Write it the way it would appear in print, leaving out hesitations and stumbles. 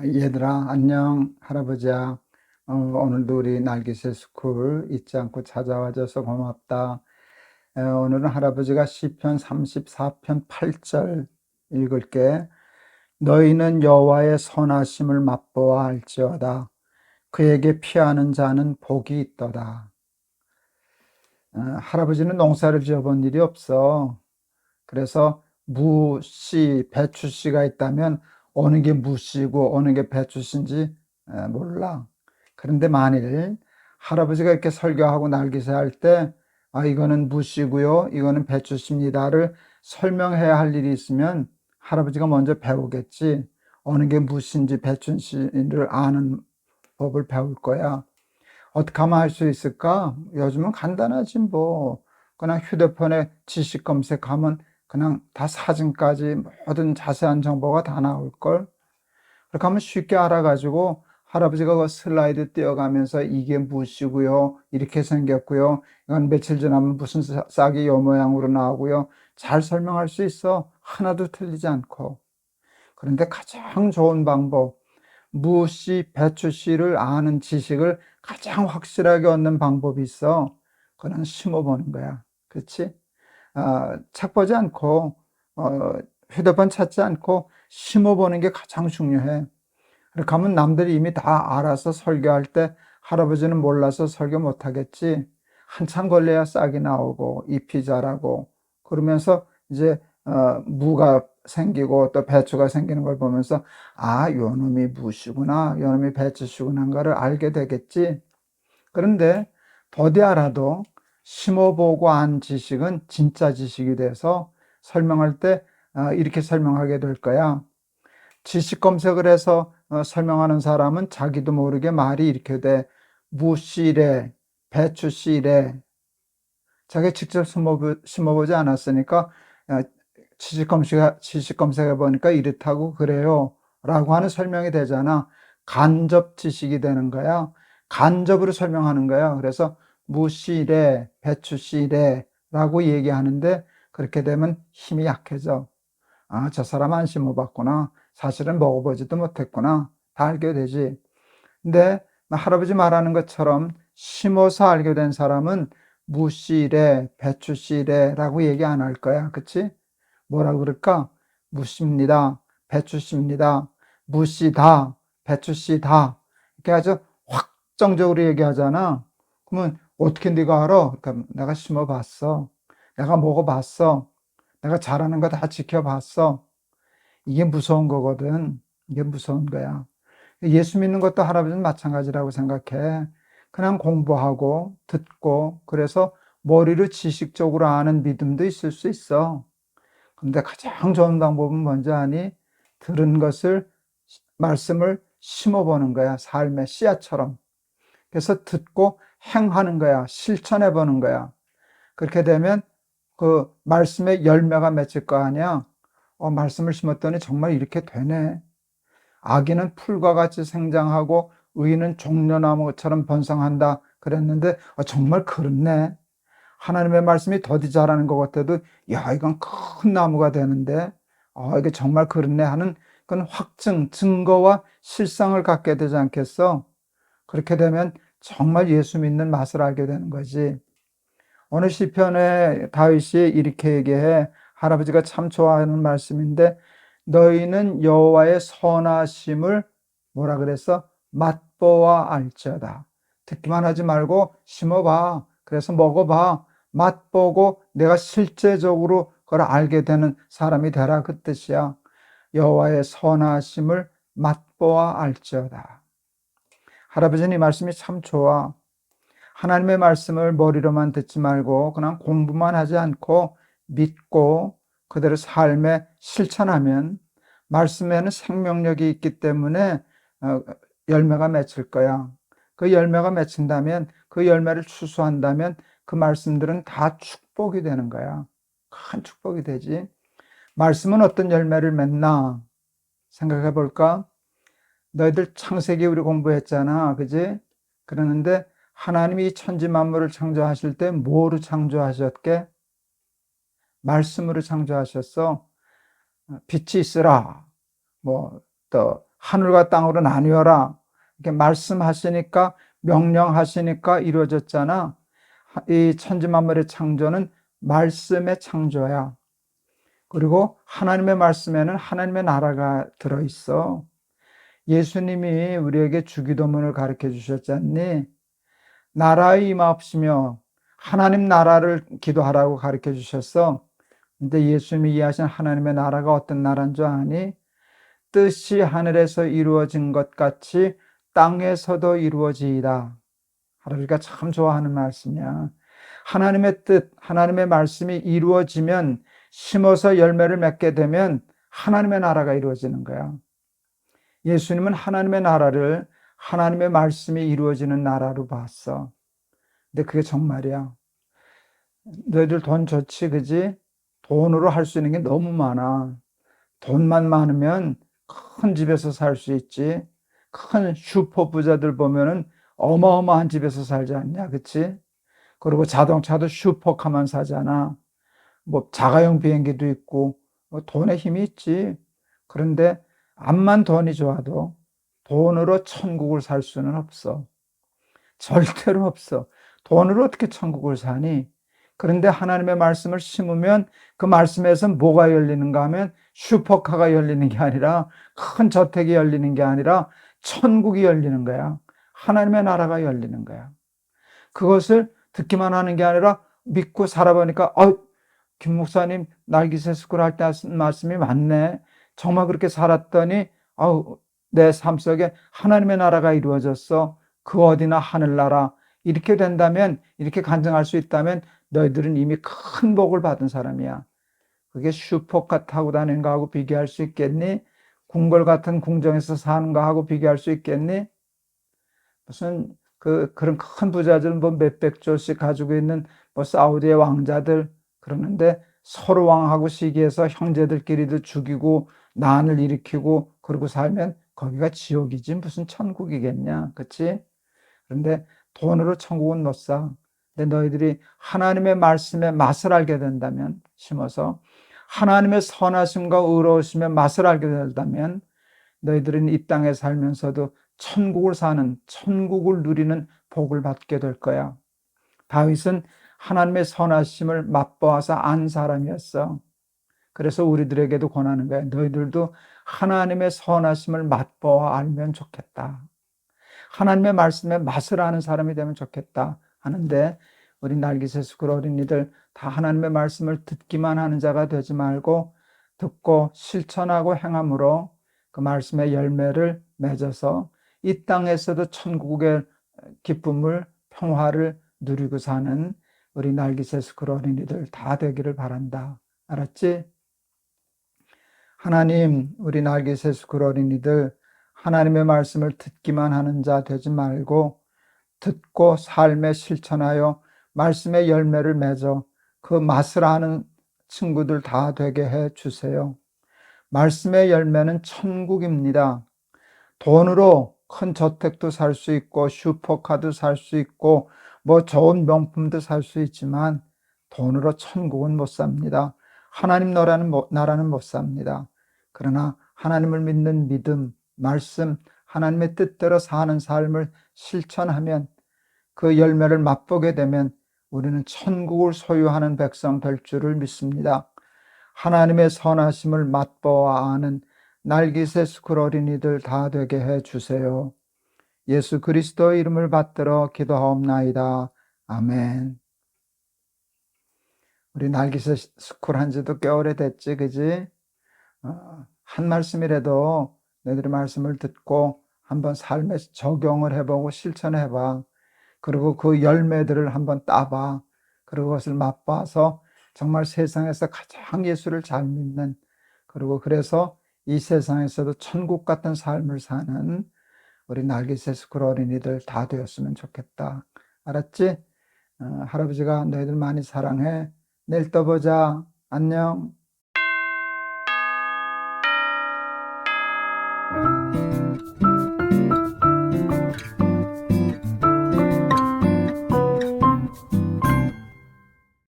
얘들아, 안녕, 할아버지야. 오늘도 우리 날개새 스쿨 잊지 않고 찾아와줘서 고맙다. 오늘은 할아버지가 시편 34편 8절 읽을게. 너희는 여호와의 선하심을 맛보아 알지어다. 그에게 피하는 자는 복이 있도다. 할아버지는 농사를 지어본 일이 없어. 그래서 무씨, 배추씨가 있다면 어느 게 무씨고 어느 게 배추씨인지 몰라. 그런데 만일 할아버지가 이렇게 설교하고 날기세 할 때, 이거는 무씨고요, 이거는 배추씨입니다를 설명해야 할 일이 있으면 할아버지가 먼저 배우겠지. 어느 게 무씨인지 배추씨를 아는 법을 배울 거야. 어떻게 하면 할 수 있을까? 요즘은 간단하지 뭐. 그냥 휴대폰에 지식 검색하면 그냥 다 사진까지 모든 자세한 정보가 다 나올걸. 그렇게 하면 쉽게 알아가지고 할아버지가 그 슬라이드 띄어가면서 이게 무엇이고요, 이렇게 생겼고요, 이건 며칠 지나면 무슨 싹이 요 모양으로 나오고요, 잘 설명할 수 있어. 하나도 틀리지 않고. 그런데 가장 좋은 방법, 무씨, 배추씨를 아는 지식을 가장 확실하게 얻는 방법이 있어. 그건 심어보는 거야. 그렇지? 책 보지 않고, 휴대폰 찾지 않고 심어보는 게 가장 중요해. 그렇게 하면 남들이 이미 다 알아서 설교할 때 할아버지는 몰라서 설교 못하겠지. 한참 걸려야 싹이 나오고 잎이 자라고 그러면서 이제 무가 생기고 또 배추가 생기는 걸 보면서 요 놈이 무씨구나, 요 놈이 배추씨구나인가를 알게 되겠지. 그런데 더디 알아도 심어보고 안 지식은 진짜 지식이 돼서 설명할 때 이렇게 설명하게 될 거야. 지식 검색을 해서 설명하는 사람은 자기도 모르게 말이 이렇게 돼. 무씨래, 배추씨래. 자기 직접 심어보지 않았으니까 지식 검색해 보니까 이렇다고 그래요 라고 하는 설명이 되잖아. 간접 지식이 되는 거야. 간접으로 설명하는 거야. 그래서 무씨래, 배추씨래 라고 얘기하는데 그렇게 되면 힘이 약해져. 저 사람 안 심어봤구나. 사실은 먹어보지도 못했구나. 다 알게 되지. 근데 할아버지 말하는 것처럼 심어서 알게 된 사람은 무씨래, 배추씨래라고 얘기 안 할 거야. 그치? 뭐라 그럴까? 무씨입니다. 배추씨입니다. 무씨다, 배추씨다. 이렇게 아주 확정적으로 얘기하잖아. 그러면 어떻게 네가 알아? 그러니까 내가 심어봤어. 내가 먹어봤어. 내가 잘하는 거 다 지켜봤어. 이게 무서운 거거든. 이게 무서운 거야. 예수 믿는 것도 할아버지는 마찬가지라고 생각해. 그냥 공부하고 듣고 그래서 머리로 지식적으로 아는 믿음도 있을 수 있어. 근데 가장 좋은 방법은 뭔지 아니? 들은 것을, 말씀을 심어보는 거야. 삶의 씨앗처럼. 그래서 듣고 행하는 거야. 실천해 보는 거야. 그렇게 되면 그 말씀의 열매가 맺힐 거 아니야. 말씀을 심었더니 정말 이렇게 되네. 악인은 풀과 같이 생장하고 의인은 종려나무처럼 번성한다 그랬는데 정말 그렇네. 하나님의 말씀이 더디 자라는 것 같아도 야, 이건 큰 나무가 되는데 이게 정말 그렇네 하는 그런 확증, 증거와 실상을 갖게 되지 않겠어? 그렇게 되면 정말 예수 믿는 맛을 알게 되는 거지. 오늘 시편에 다윗이 이렇게 얘기해. 할아버지가 참 좋아하는 말씀인데 너희는 여호와의 선하심을 뭐라 그랬어? 맛보아 알지어다. 듣기만 하지 말고 심어봐. 그래서 먹어봐. 맛보고 내가 실제적으로 그걸 알게 되는 사람이 되라 그 뜻이야. 여호와의 선하심을 맛보아 알지어다. 할아버지는 이 말씀이 참 좋아. 하나님의 말씀을 머리로만 듣지 말고 그냥 공부만 하지 않고 믿고 그대로 삶에 실천하면 말씀에는 생명력이 있기 때문에 열매가 맺힐 거야. 그 열매가 맺힌다면, 그 열매를 추수한다면 그 말씀들은 다 축복이 되는 거야. 큰 축복이 되지. 말씀은 어떤 열매를 맺나 생각해 볼까? 너희들 창세기 우리 공부했잖아. 그지? 그러는데 하나님이 이 천지 만물을 창조하실 때 뭐로 창조하셨게? 말씀으로 창조하셨어. 빛이 있으라. 또 하늘과 땅으로 나뉘어라. 이렇게 말씀하시니까, 명령하시니까 이루어졌잖아. 이 천지만물의 창조는 말씀의 창조야. 그리고 하나님의 말씀에는 하나님의 나라가 들어있어. 예수님이 우리에게 주기도문을 가르쳐 주셨잖니. 나라의 임하옵시며 하나님 나라를 기도하라고 가르쳐 주셨어. 근데 예수님이 이해하신 하나님의 나라가 어떤 나라인 줄 아니? 뜻이 하늘에서 이루어진 것 같이 땅에서도 이루어지이다. 할아버지가 참 좋아하는 말씀이야. 하나님의 뜻, 하나님의 말씀이 이루어지면, 심어서 열매를 맺게 되면 하나님의 나라가 이루어지는 거야. 예수님은 하나님의 나라를 하나님의 말씀이 이루어지는 나라로 봤어. 근데 그게 정말이야. 너희들 돈 좋지, 그지? 돈으로 할 수 있는 게 너무 많아. 돈만 많으면 큰 집에서 살 수 있지. 큰 슈퍼 부자들 보면은 어마어마한 집에서 살지 않냐, 그치? 그리고 자동차도 슈퍼카만 사잖아. 뭐 자가용 비행기도 있고, 뭐 돈에 힘이 있지. 그런데 암만 돈이 좋아도 돈으로 천국을 살 수는 없어. 절대로 없어. 돈으로 어떻게 천국을 사니? 그런데 하나님의 말씀을 심으면 그 말씀에서 뭐가 열리는가 하면 슈퍼카가 열리는 게 아니라, 큰 저택이 열리는 게 아니라 천국이 열리는 거야. 하나님의 나라가 열리는 거야. 그것을 듣기만 하는 게 아니라 믿고 살아보니까 김 목사님 날기새 스쿨 할 때 하신 말씀이 맞네. 정말 그렇게 살았더니 내 삶 속에 하나님의 나라가 이루어졌어. 그 어디나 하늘나라. 이렇게 된다면, 이렇게 간증할 수 있다면 너희들은 이미 큰 복을 받은 사람이야. 그게 슈퍼카 타고 다니는 거하고 비교할 수 있겠니? 궁궐 같은 궁정에서 사는 거하고 비교할 수 있겠니? 무슨 그런 큰 부자들 뭐 몇백 조씩 가지고 있는 뭐 사우디의 왕자들, 그러는데 서로 왕하고 시기해서 형제들끼리도 죽이고 난을 일으키고 그러고 살면 거기가 지옥이지 무슨 천국이겠냐, 그치? 그런데 돈으로 천국은 못 사. 근데 너희들이 하나님의 말씀의 맛을 알게 된다면, 심어서 하나님의 선하심과 의로우심의 맛을 알게 된다면, 너희들은 이 땅에 살면서도 천국을 사는, 천국을 누리는 복을 받게 될 거야. 다윗은 하나님의 선하심을 맛보아서 안 사람이었어. 그래서 우리들에게도 권하는 거야. 너희들도 하나님의 선하심을 맛보아 알면 좋겠다. 하나님의 말씀에 맛을 아는 사람이 되면 좋겠다 하는데, 우리 날기새 스쿨 어린이들 다 하나님의 말씀을 듣기만 하는 자가 되지 말고 듣고 실천하고 행함으로 그 말씀의 열매를 맺어서 이 땅에서도 천국의 기쁨을, 평화를 누리고 사는 우리 날기새 스쿨 어린이들 다 되기를 바란다. 알았지? 하나님, 우리 날기새 스쿨 어린이들 하나님의 말씀을 듣기만 하는 자 되지 말고 듣고 삶에 실천하여 말씀의 열매를 맺어 그 맛을 아는 친구들 다 되게 해 주세요. 말씀의 열매는 천국입니다. 돈으로 큰 저택도 살 수 있고 슈퍼카도 살 수 있고 뭐 좋은 명품도 살 수 있지만 돈으로 천국은 못 삽니다. 하나님 나라는 못 삽니다. 그러나 하나님을 믿는 믿음, 말씀, 하나님의 뜻대로 사는 삶을 실천하면, 그 열매를 맛보게 되면 우리는 천국을 소유하는 백성 될 줄을 믿습니다. 하나님의 선하심을 맛보아 아는 날기새 스쿨 어린이들 다 되게 해 주세요. 예수 그리스도의 이름을 받들어 기도하옵나이다. 아멘. 우리 날기새 스쿨 한 지도 꽤 오래됐지, 그지? 한 말씀이라도 너희들의 말씀을 듣고 한번 삶에 적용을 해보고 실천해봐. 그리고 그 열매들을 한번 따봐. 그리고 그것을 맛봐서 정말 세상에서 가장 예수를 잘 믿는, 그리고 그래서 이 세상에서도 천국 같은 삶을 사는 우리 날기새 스쿨 어린이들 다 되었으면 좋겠다. 알았지? 할아버지가 너희들 많이 사랑해. 내일 또 보자. 안녕.